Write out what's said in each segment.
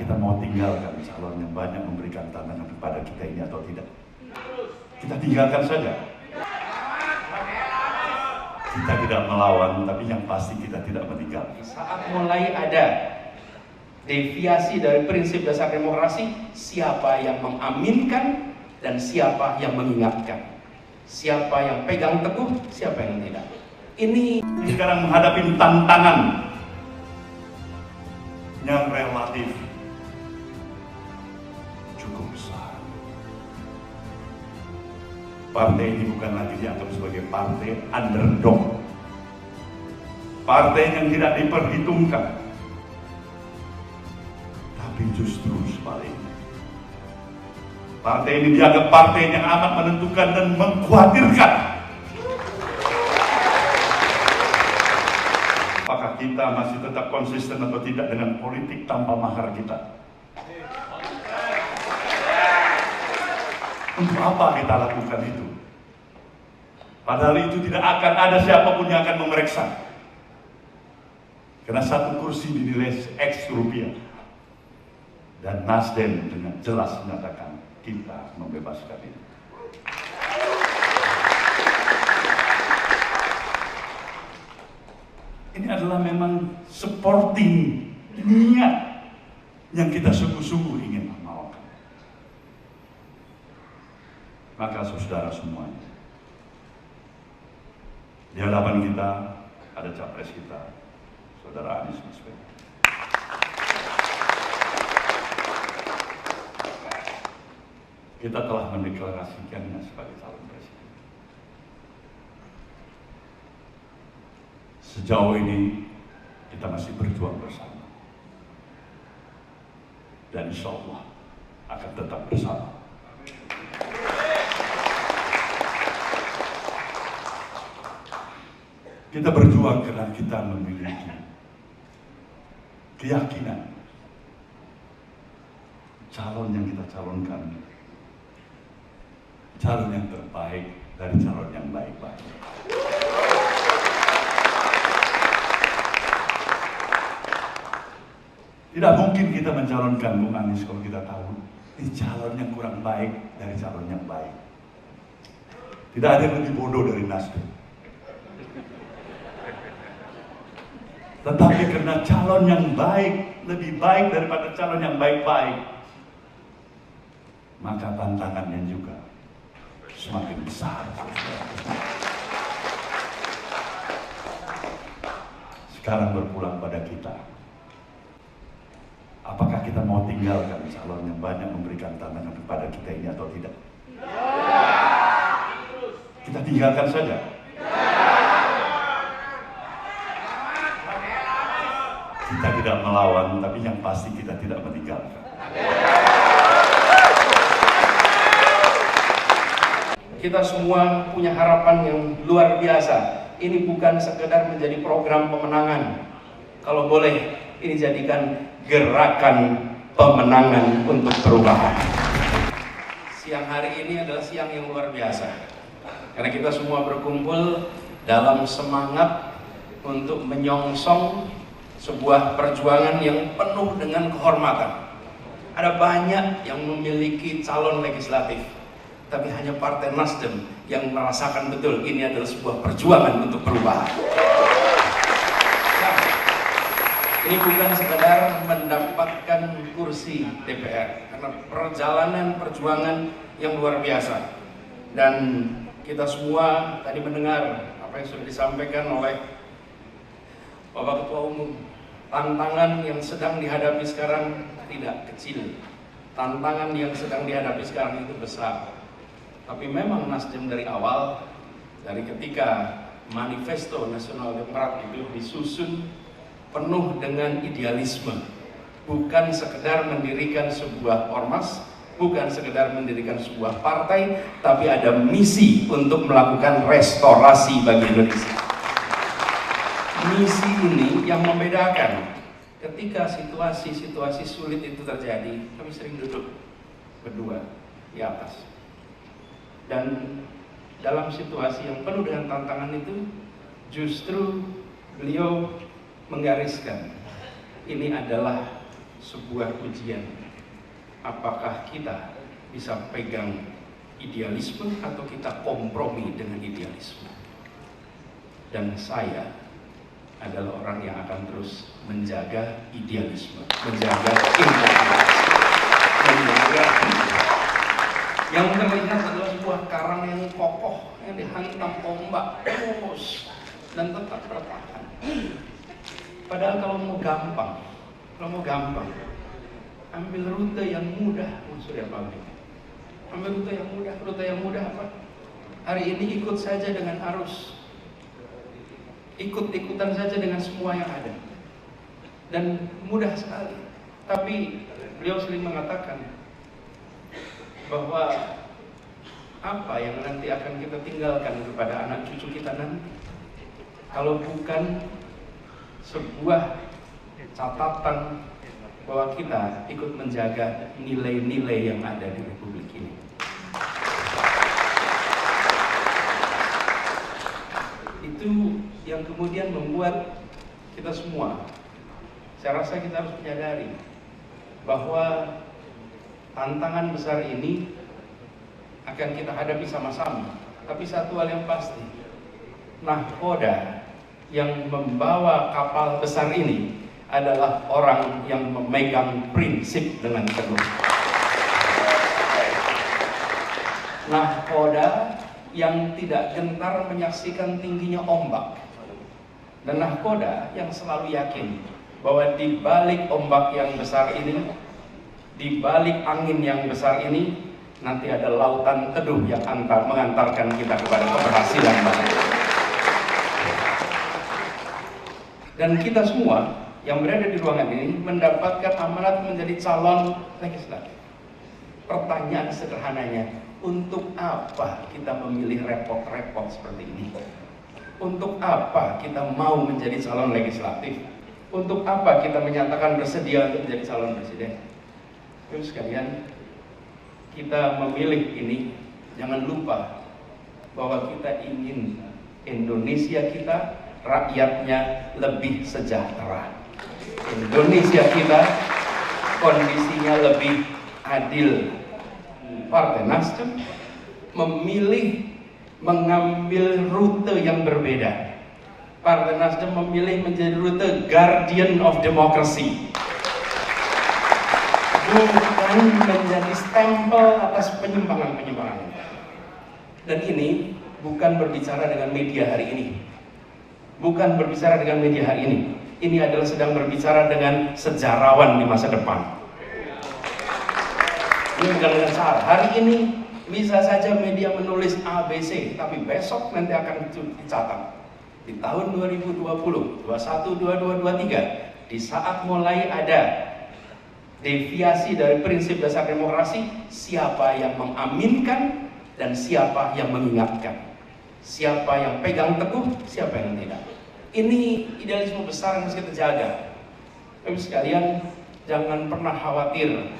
kita mau tinggalkan calon yang banyak memberikan tantangan kepada kita ini atau tidak? Kita tinggalkan saja. Kita tidak melawan, tapi yang pasti kita tidak meninggalkan. Saat mulai ada deviasi dari prinsip dasar demokrasi, siapa yang mengaminkan dan siapa yang mengingatkan, siapa yang pegang teguh, siapa yang tidak. Ini sekarang menghadapi tantangan yang relatif cukup besar. Partai ini bukan lagi dianggap sebagai partai underdog, partai yang tidak diperhitungkan, tapi justru sebaliknya. Partai ini dianggap partai yang amat menentukan dan mengkhawatirkan. Apakah kita masih tetap konsisten atau tidak dengan politik tanpa mahar kita? Untuk apa kita lakukan itu? Padahal itu tidak akan ada siapapun yang akan memeriksa. Karena satu kursi dinilai X rupiah. Dan Nasdem dengan jelas menyatakan kita membebaskan ini. Ini adalah memang supporting niat yang kita sungguh-sungguh ingin amalkan. Maka saudara semuanya, di hadapan kita ada capres kita, Saudara Anies Baswedan. Kita telah mendeklarasikannya sebagai calon presiden. Sejauh ini kita masih berjuang bersama. Dan insya Allah akan tetap bersama. Kita berjuang karena kita memiliki keyakinan calon yang kita calonkan, calon yang terbaik dari calon yang baik-baik. Tidak mungkin kita mencalonkan Bung Anies kalau kita tahu ini calon yang kurang baik dari calon yang baik. Tidak ada yang lebih bodoh dari Nasdem. Tetapi karena calon yang baik lebih baik daripada calon yang baik-baik, maka tantangannya juga semakin besar. Sekarang berpulang pada kita. Apakah kita mau tinggalkan calon yang banyak memberikan tantangan kepada kita ini atau tidak? Kita tinggalkan saja. Kita tidak melawan, tapi yang pasti kita tidak meninggalkan. kita semua punya harapan yang luar biasa. Ini bukan sekedar menjadi program pemenangan. Kalau boleh, ini jadikan gerakan pemenangan untuk perubahan. Siang hari ini adalah siang yang luar biasa. Karena kita semua berkumpul dalam semangat untuk menyongsong sebuah perjuangan yang penuh dengan kehormatan. Ada banyak yang memiliki calon legislatif, tapi hanya Partai Nasdem yang merasakan betul ini adalah sebuah perjuangan untuk perubahan. Nah, ini bukan sekedar mendapatkan kursi DPR, karena perjalanan perjuangan yang luar biasa. Dan kita semua tadi mendengar apa yang sudah disampaikan oleh Bapak Ketua Umum. Tantangan yang sedang dihadapi sekarang tidak kecil. Tantangan yang sedang dihadapi sekarang itu besar. Tapi memang Nasdem dari awal, dari ketika Manifesto Nasional Demokrat itu disusun penuh dengan idealisme. Bukan sekedar mendirikan sebuah ormas, bukan sekedar mendirikan sebuah partai, tapi ada misi untuk melakukan restorasi bagi Indonesia. Misi ini yang membedakan. Ketika situasi-situasi sulit itu terjadi, kami sering duduk berdua di atas. Dan dalam situasi yang penuh dengan tantangan itu, justru beliau menggariskan ini adalah sebuah ujian. Apakah kita bisa pegang idealisme atau kita kompromi dengan idealisme? Dan saya adalah orang yang akan terus menjaga idealisme, menjaga integritas, menjaga yang terlihat adalah sebuah karang yang kokoh yang dihantam ombak terus dan tetap bertahan. Padahal kalau mau gampang, ambil rute yang mudah, Surya Pabrik. Ambil rute yang mudah apa? Hari ini ikut saja dengan arus, ikut-ikutan saja dengan semua yang ada, dan mudah sekali. Tapi beliau sering mengatakan bahwa apa yang nanti akan kita tinggalkan kepada anak cucu kita nanti, kalau bukan sebuah catatan bahwa kita ikut menjaga nilai-nilai yang ada di Republik ini. Itu yang kemudian membuat kita semua, saya rasa kita harus menyadari bahwa tantangan besar ini akan kita hadapi sama-sama. Tapi satu hal yang pasti, nahkoda yang membawa kapal besar ini adalah orang yang memegang prinsip dengan teguh. Nahkoda yang tidak gentar menyaksikan tingginya ombak, dan nahkoda yang selalu yakin bahwa di balik ombak yang besar ini, di balik angin yang besar ini, nanti ada lautan teduh yang mengantarkan kita kepada keberhasilan baru. Dan kita semua yang berada di ruangan ini mendapatkan amanat menjadi calon legislatif. Pertanyaan sederhananya, untuk apa kita memilih repot-repot seperti ini? Untuk apa kita mau menjadi calon legislatif? Untuk apa kita menyatakan bersedia untuk menjadi calon presiden? Terus sekalian, kita memilih ini, jangan lupa bahwa kita ingin Indonesia kita, rakyatnya lebih sejahtera. Indonesia kita kondisinya lebih adil. Partai Nasdem memilih mengambil rute yang berbeda. Partai Nasdem memilih menjadi rute guardian of democracy, bukan menjadi stempel atas penyimpangan-penyimpangan. Dan ini bukan berbicara dengan media hari ini. Bukan berbicara dengan media hari ini. Ini adalah sedang berbicara dengan sejarawan di masa depan. Ini bukan dengan cara. Hari ini bisa saja media menulis ABC, tapi besok nanti akan dicatat. Di tahun 2020, 21, 22, 23, di saat mulai ada deviasi dari prinsip dasar demokrasi, siapa yang mengaminkan dan siapa yang mengingatkan, siapa yang pegang teguh, siapa yang tidak. Ini idealisme besar yang harus kita jaga. Tapi sekalian, jangan pernah khawatir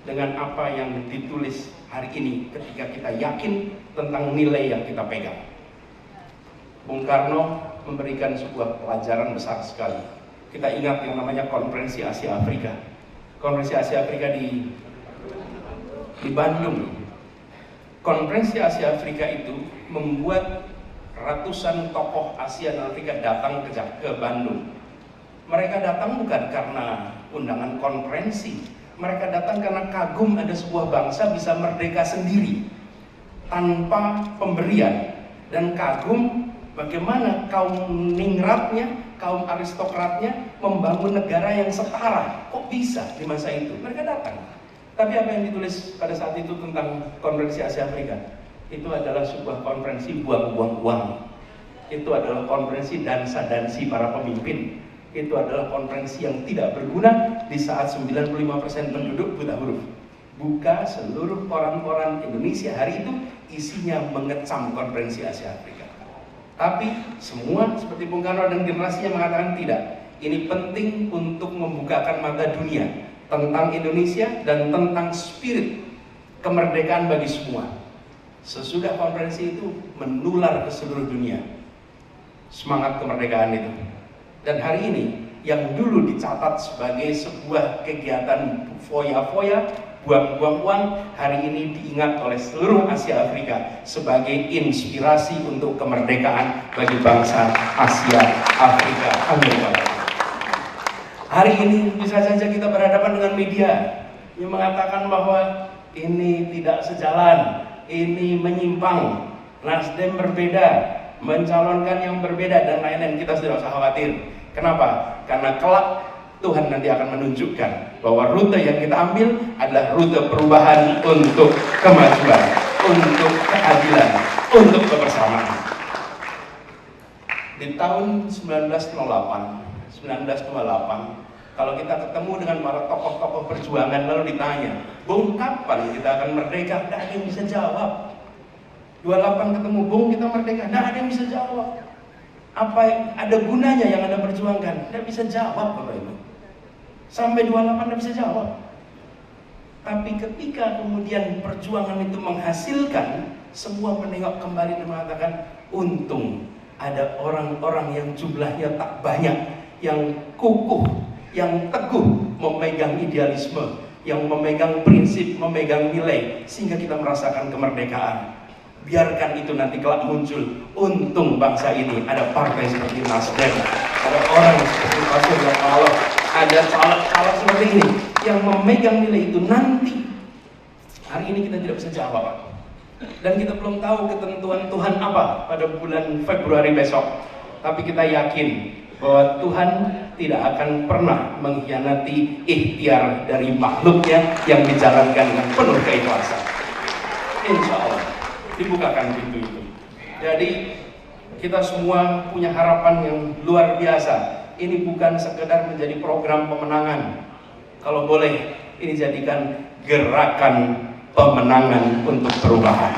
dengan apa yang ditulis hari ini ketika kita yakin tentang nilai yang kita pegang. Bung Karno memberikan sebuah pelajaran besar sekali. Kita ingat yang namanya Konferensi Asia Afrika. Konferensi Asia Afrika di Bandung. Konferensi Asia Afrika itu membuat ratusan tokoh Asia dan Afrika datang ke Bandung. Mereka datang bukan karena undangan konferensi. Mereka datang karena kagum ada sebuah bangsa bisa merdeka sendiri tanpa pemberian, dan kagum bagaimana kaum ningratnya, kaum aristokratnya membangun negara yang setara. Kok bisa di masa itu? Mereka datang. Tapi apa yang ditulis pada saat itu tentang Konferensi Asia Afrika? Itu adalah sebuah konferensi buang-buang uang. Itu adalah konferensi dansa-dansi para pemimpin. Itu adalah konferensi yang tidak berguna di saat 95% penduduk buta huruf. Buka seluruh koran-koran Indonesia hari itu isinya mengecam Konferensi Asia Afrika. Tapi semua seperti Bung Karno dan generasinya mengatakan tidak. Ini penting untuk membukakan mata dunia tentang Indonesia dan tentang spirit kemerdekaan bagi semua. Sesudah konferensi itu menular ke seluruh dunia semangat kemerdekaan itu. Dan hari ini yang dulu dicatat sebagai sebuah kegiatan foya-foya, buang-buang uang, hari ini diingat oleh seluruh Asia Afrika sebagai inspirasi untuk kemerdekaan bagi bangsa Asia Afrika. Amin. Hari ini bisa saja kita berhadapan dengan media yang mengatakan bahwa ini tidak sejalan, ini menyimpang, Nasdem berbeda, mencalonkan yang berbeda dan lain-lain. Kita tidak usah khawatir. Kenapa? Karena kelak Tuhan nanti akan menunjukkan bahwa rute yang kita ambil adalah rute perubahan untuk kemajuan, untuk keadilan, untuk kebersamaan. Di tahun 1928, kalau kita ketemu dengan para tokoh-tokoh perjuangan lalu ditanya, Bung, kapan kita akan merdeka? Tidak ada yang bisa jawab. 28 ketemu, Bung, kita merdeka? Tidak ada yang bisa jawab. Apa ada gunanya yang Anda perjuangkan? Tidak bisa jawab, Bapak Ibu. Sampai 28 tidak bisa jawab. Tapi ketika kemudian perjuangan itu menghasilkan, semua menengok kembali dan mengatakan, untung ada orang-orang yang jumlahnya tak banyak, yang kukuh, yang teguh memegang idealisme, yang memegang prinsip, memegang nilai, sehingga kita merasakan kemerdekaan. Biarkan itu nanti kelak muncul. Untung bangsa ini ada partai seperti Nasdem, ada orang seperti Pak Surya Paloh, ada caleg-caleg seperti ini yang memegang nilai itu. Nanti hari ini kita tidak bisa jawab, dan kita belum tahu ketentuan Tuhan apa pada bulan Februari besok. Tapi kita yakin bahwa Tuhan tidak akan pernah mengkhianati ikhtiar dari makhluknya yang dijalankan dengan penuh keikhlasan. Insya Allah dibukakan pintu itu. Jadi kita semua punya harapan yang luar biasa. Ini bukan sekedar menjadi program pemenangan. Kalau boleh, ini jadikan gerakan pemenangan untuk perubahan.